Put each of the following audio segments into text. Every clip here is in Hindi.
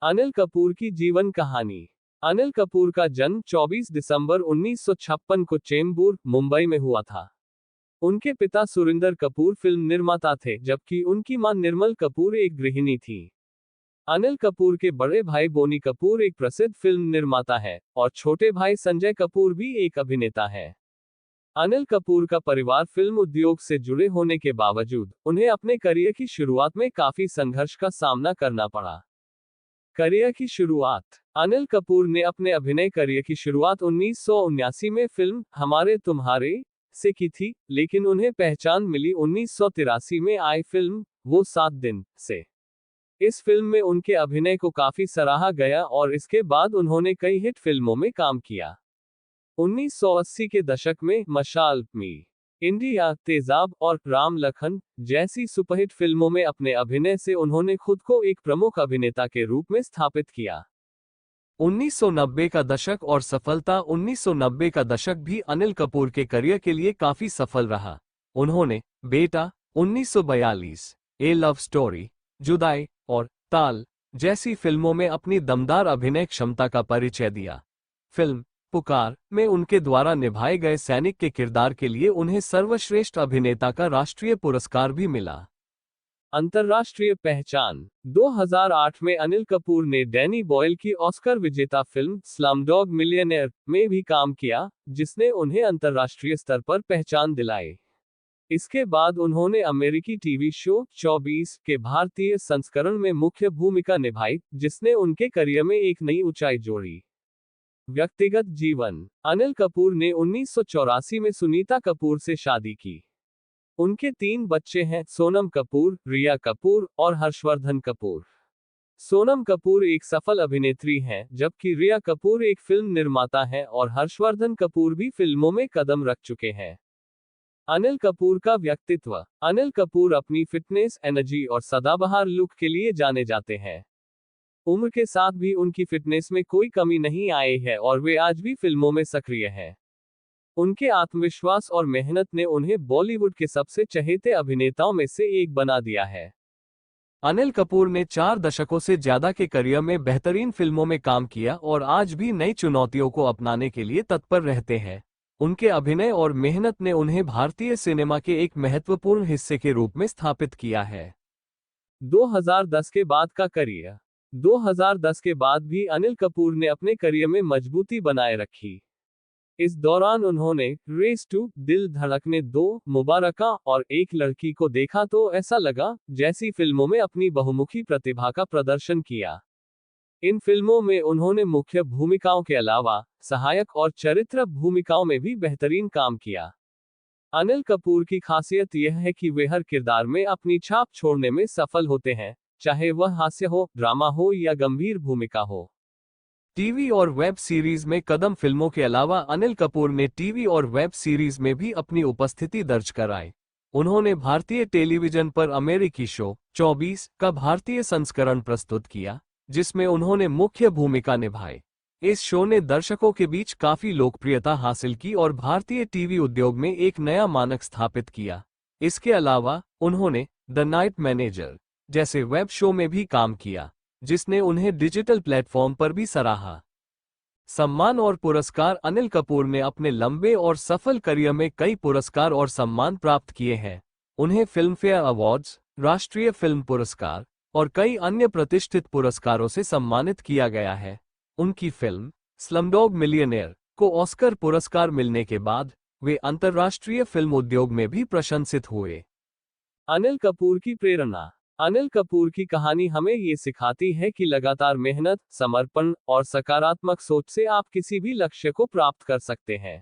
अनिल कपूर की जीवन कहानी। अनिल कपूर का जन्म 24 दिसंबर 1956 को चेंबूर, मुंबई में हुआ था। उनके पिता सुरिंदर कपूर फिल्म निर्माता थे, जबकि उनकी मां निर्मल कपूर एक गृहिणी थी। अनिल कपूर के बड़े भाई बोनी कपूर एक प्रसिद्ध फिल्म निर्माता है और छोटे भाई संजय कपूर भी एक अभिनेता है। अनिल कपूर का परिवार फिल्म उद्योग से जुड़े होने के बावजूद उन्हें अपने करियर की शुरुआत में काफी संघर्ष का सामना करना पड़ा। करियर की शुरुआत। अनिल कपूर ने अपने अभिनय करियर की शुरुआत 1979 में फिल्म हमारे तुम्हारे से की थी, लेकिन उन्हें पहचान मिली 1983 में आई फिल्म वो 7 दिन से। इस फिल्म में उनके अभिनय को काफी सराहा गया और इसके बाद उन्होंने कई हिट फिल्मों में काम किया। 1980 के दशक में मशाल, मी इंडिया, तेजाब और राम लखन जैसी सुपरहिट फिल्मों में अपने अभिनय से उन्होंने खुद को एक प्रमुख अभिनेता के रूप में स्थापित किया। 1990 का दशक और सफलता। 1990 का दशक भी अनिल कपूर के करियर के लिए काफी सफल रहा। उन्होंने बेटा, 1942, ए लव स्टोरी, जुदाई और ताल जैसी फिल्मों में अपनी दमदार अभिनय क्षमता का परिचय दिया। फिल्म पुकार में उनके द्वारा निभाए गए सैनिक के किरदार के लिए उन्हें सर्वश्रेष्ठ अभिनेता का राष्ट्रीय पुरस्कार भी मिला। अंतर्राष्ट्रीय पहचान। 2008 में अनिल कपूर ने डैनी बॉयल की ऑस्कर विजेता फिल्म स्लमडॉग मिलियनेयर में भी काम किया, जिसने उन्हें अंतर्राष्ट्रीय स्तर पर पहचान दिलाई। इसके बाद उन्होंने अमेरिकी टीवी शो 24 के भारतीय संस्करण में मुख्य भूमिका निभाई, जिसने उनके करियर में एक नई ऊंचाई जोड़ी। व्यक्तिगत जीवन। अनिल कपूर ने 1984 में सुनीता कपूर से शादी की। उनके 3 बच्चे हैं, सोनम कपूर, रिया कपूर और हर्षवर्धन कपूर। सोनम कपूर एक सफल अभिनेत्री हैं, जबकि रिया कपूर एक फिल्म निर्माता हैं और हर्षवर्धन कपूर भी फिल्मों में कदम रख चुके हैं। अनिल कपूर का व्यक्तित्व। अनिल कपूर अपनी फिटनेस, एनर्जी और सदाबहार लुक के लिए जाने जाते हैं। उम्र के साथ भी उनकी फिटनेस में कोई कमी नहीं आई है और वे आज भी फिल्मों में सक्रिय हैं। उनके आत्मविश्वास और मेहनत ने उन्हें बॉलीवुड के सबसे चहेते अभिनेताओं में से एक बना दिया है। अनिल कपूर ने 4 दशकों से ज्यादा के करियर में बेहतरीन फिल्मों में काम किया और आज भी नई चुनौतियों को अपनाने के लिए तत्पर रहते हैं। उनके अभिनय और मेहनत ने उन्हें भारतीय सिनेमा के एक महत्वपूर्ण हिस्से के रूप में स्थापित किया है। 2010 के बाद का करियर। 2010 के बाद भी अनिल कपूर ने अपने करियर में मजबूती बनाए रखी। इस दौरान उन्होंने रेस टू, दिल धड़कने 2, मुबारका और एक लड़की को देखा तो ऐसा लगा जैसी फिल्मों में अपनी बहुमुखी प्रतिभा का प्रदर्शन किया। इन फिल्मों में उन्होंने मुख्य भूमिकाओं के अलावा सहायक और चरित्र भूमिकाओं में भी बेहतरीन काम किया। अनिल कपूर की खासियत यह है कि वे हर किरदार में अपनी छाप छोड़ने में सफल होते हैं, चाहे वह हास्य हो, ड्रामा हो या गंभीर भूमिका हो। टीवी और वेब सीरीज में कदम। फिल्मों के अलावा अनिल कपूर ने टीवी और वेब सीरीज में भी अपनी उपस्थिति दर्ज कराई। उन्होंने भारतीय टेलीविजन पर अमेरिकी शो 24 का भारतीय संस्करण प्रस्तुत किया, जिसमें उन्होंने मुख्य भूमिका निभाई। इस शो ने दर्शकों के बीच काफी लोकप्रियता हासिल की और भारतीय टीवी उद्योग में एक नया मानक स्थापित किया। इसके अलावा उन्होंने द नाइट मैनेजर जैसे वेब शो में भी काम किया, जिसने उन्हें डिजिटल प्लेटफॉर्म पर भी सराहा। सम्मान और पुरस्कार। अनिल कपूर ने अपने लंबे और सफल करियर में कई पुरस्कार और सम्मान प्राप्त किए हैं। उन्हें फिल्मफेयर अवार्ड्स, राष्ट्रीय फिल्म पुरस्कार और कई अन्य प्रतिष्ठित पुरस्कारों से सम्मानित किया गया है। उनकी फिल्म स्लमडॉग मिलियनेयर को ऑस्कर पुरस्कार मिलने के बाद वे अंतर्राष्ट्रीय फिल्म उद्योग में भी प्रशंसित हुए। अनिल कपूर की प्रेरणा। अनिल कपूर की कहानी हमें ये सिखाती है कि लगातार मेहनत, समर्पण और सकारात्मक सोच से आप किसी भी लक्ष्य को प्राप्त कर सकते हैं।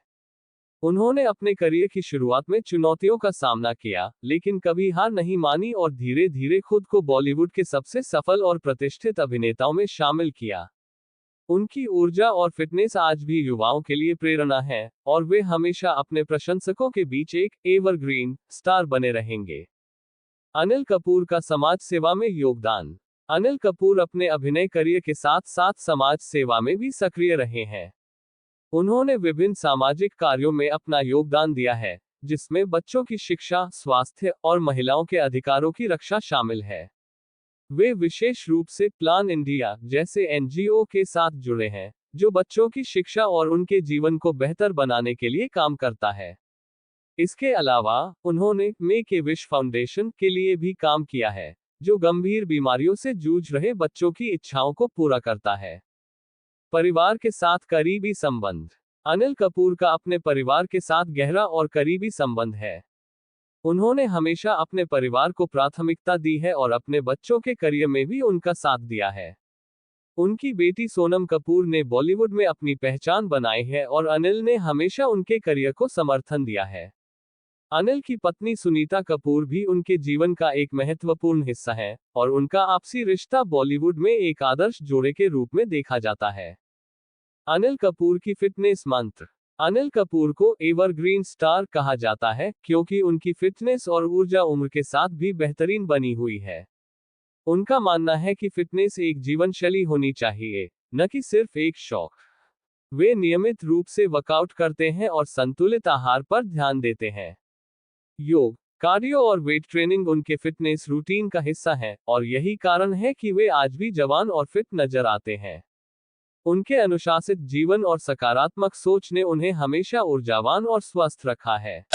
उन्होंने अपने करियर की शुरुआत में चुनौतियों का सामना किया, लेकिन कभी हार नहीं मानी और धीरे धीरे खुद को बॉलीवुड के सबसे सफल और प्रतिष्ठित अभिनेताओं में शामिल किया। उनकी ऊर्जा और फिटनेस आज भी युवाओं के लिए प्रेरणा है और वे हमेशा अपने प्रशंसकों के बीच एक एवरग्रीन स्टार बने रहेंगे। अनिल कपूर का समाज सेवा में योगदान। अनिल कपूर अपने अभिनय करियर के साथ साथ समाज सेवा में भी सक्रिय रहे हैं। उन्होंने विभिन्न सामाजिक कार्यों में अपना योगदान दिया है, जिसमें बच्चों की शिक्षा, स्वास्थ्य और महिलाओं के अधिकारों की रक्षा शामिल है। वे विशेष रूप से प्लान इंडिया जैसे एनजीओ के साथ जुड़े हैं, जो बच्चों की शिक्षा और उनके जीवन को बेहतर बनाने के लिए काम करता है। इसके अलावा, उन्होंने मेक ए विश फाउंडेशन के लिए भी काम किया है, जो गंभीर बीमारियों से जूझ रहे बच्चों की इच्छाओं को पूरा करता है। परिवार के साथ करीबी संबंध। अनिल कपूर का अपने परिवार के साथ गहरा और करीबी संबंध है। उन्होंने हमेशा अपने परिवार को प्राथमिकता दी है और अपने बच्चों के करियर में भी उनका साथ दिया है। उनकी बेटी सोनम कपूर ने बॉलीवुड में अपनी पहचान बनाई है और अनिल ने हमेशा उनके करियर को समर्थन दिया है। अनिल की पत्नी सुनीता कपूर भी उनके जीवन का एक महत्वपूर्ण हिस्सा है, और उनका आपसी रिश्ता बॉलीवुड में एक आदर्श जोड़े के रूप में देखा जाता है। अनिल कपूर की फिटनेस मंत्र। अनिल कपूर को एवरग्रीन स्टार कहा जाता है क्योंकि उनकी फिटनेस और ऊर्जा उम्र के साथ भी बेहतरीन बनी हुई है। उनका मानना है कि फिटनेस एक जीवन शैली होनी चाहिए, न कि सिर्फ एक शौक। वे नियमित रूप से वर्कआउट करते हैं और संतुलित आहार पर ध्यान देते हैं। योग, कार्डियो और वेट ट्रेनिंग उनके फिटनेस रूटीन का हिस्सा है, और यही कारण है कि वे आज भी जवान और फिट नजर आते हैं। उनके अनुशासित जीवन और सकारात्मक सोच ने उन्हें हमेशा ऊर्जावान और स्वस्थ रखा है।